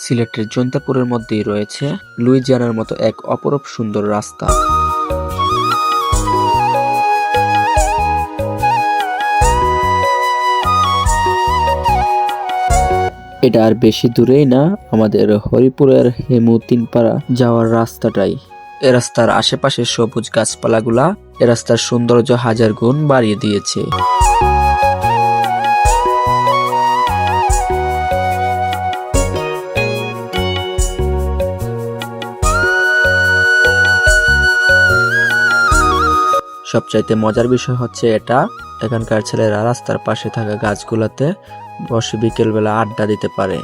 সিলেটের জৈন্তাপুরের মধ্যেই রয়েছে লুইজিয়ানার মতো এক অপরূপ সুন্দর রাস্তা। এটা আর বেশি দূরেই না, আমাদের হরিপুরের হেমু তিনপাড়া যাওয়ার রাস্তাটাই। এ রাস্তার আশেপাশে সবুজ গাছপালাগুলা এ রাস্তার সৌন্দর্য হাজার গুণ বাড়িয়ে দিয়েছে। সবচাইতে মজার বিষয় হচ্ছে এটা, এখানকার ছেলেরা রাস্তার পাশে থাকা গাছগুলাতে বসে বিকেলবেলা আড্ডা দিতে পারে।